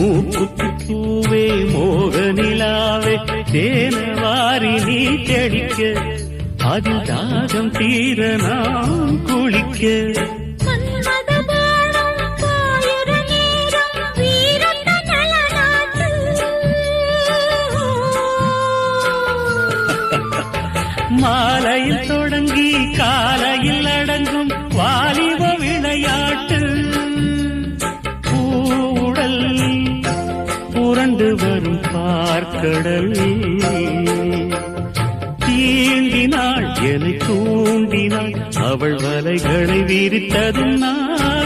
மூக்குத்திப்பூவே மோகனிலாவே தேனவாரி நீ தெளிக்க அதில் தாகம் தீர நாம் குளிக்க மாலையில் தொடங்கி காலையில் அடங்கும் வாலிப விளையாட்டு பூவுடல் புரண்டு வரும் பார்க்கடல் தீண்டினாள் என தூண்டினாள் அவள் வலைகளை விரித்ததும் நான்